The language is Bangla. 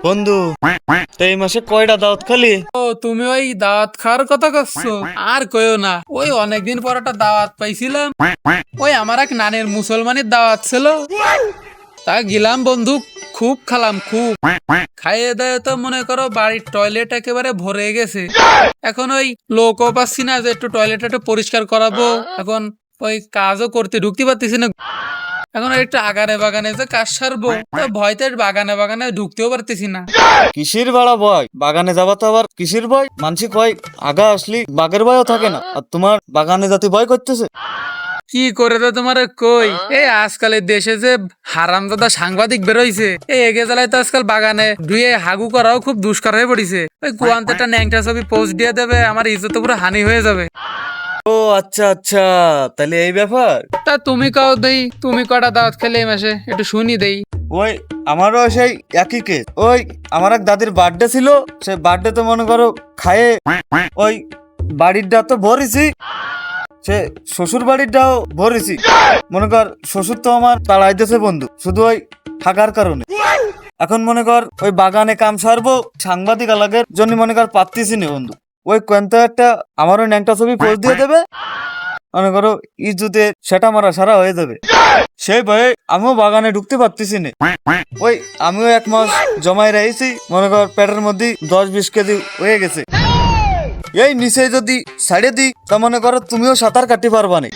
বন্ধু, তো এই মাসে কয়টা দাওয়াত খালি? ও তুমি ওই দাওয়াত খাওয়ার কথা করছো? আর কইও না, ওই অনেকদিন পর একটা দাওয়াত পাইছিলাম। ওই আমার এক নানের মুসলমানের দাওয়াত ছিল, তা গেলাম বন্ধু। খুব খালাম, খুব খাইয়ে দেয় তো মনে করো বাড়ির টয়লেট একেবারে ভরে গেছে। এখন ওই লোকও পাচ্ছি না যে একটু টয়লেট একটু পরিষ্কার করাবো। এখন ওই কাজও করতে ঢুকতে পারতেছি না। এখন একটু আগানে বাগানে যে কাজ সারবো, তো ভয়তে বাগানে বাগানে ঢুকতেও পারতেছি না। কিসের বাড়া ভয়? বাগানে যাবা তো আবার কিসের ভয়? মানসি কয় আগা আসলি বাঘের ভয়ও থাকে না, আর তোমার বাগানে যাতে ভয় করতেছে। কি করে তো তোমার কই, এই আজকালের দেশে যে হারামজাদা সাংবাদিক বেরোইছে, এই এগে জ্বালায় তো আজকাল বাগানে ধুয়ে হাগু করাও খুব দুষ্কর হয়ে পড়িছে। ওই কুয়ান্তে একটা ন্যাংটা ছবি পোস্ট দিয়ে দেবে, আমার ইজ্জত পুরো হানি হয়ে যাবে। ও আচ্ছা আচ্ছা, তাহলে এই ব্যাপার। তা তুমি কাও দেই, তুমি কটা দাওয়াত খেলে এই মাসে একটু শুনি দেই। ওই আমারও সেই একই কেস। ওই আমার এক দাদির বার্থডে ছিল, সেই বার্থডে তো মনে করো খায়ে ওই বাড়িরটা তো ভরেছি, সে শ্বশুর বাড়িরটাও ভরেছি। মনে কর শ্বশুর তো আমার তাড়াই দিয়েছে বন্ধু, শুধু ওই থাকার কারণে। এখন মনে কর ওই বাগানে কাম সারবো, সাংবাদিক আলাগের জন্য মনে কর পারতেছি না বন্ধু। ওই কোয়েন্তা একটা আমার ওই ন্যাংটা ছবি পোস্ট দিয়ে দেবে, মনে করো ইজ্জতে সেটা মারা সারা হয়ে যাবে। সেই ভয়ে আমিও বাগানে ঢুকতে পারতেছি না। ওই আমিও 1 মাস জমাই রয়েছি, মনে কর পেটের মধ্যে 10-20 কেজি হয়ে গেছে। এই নিচে যদি ছাড়ে দিই তা মনে করো তুমিও সাঁতার কাটতে পারবা না।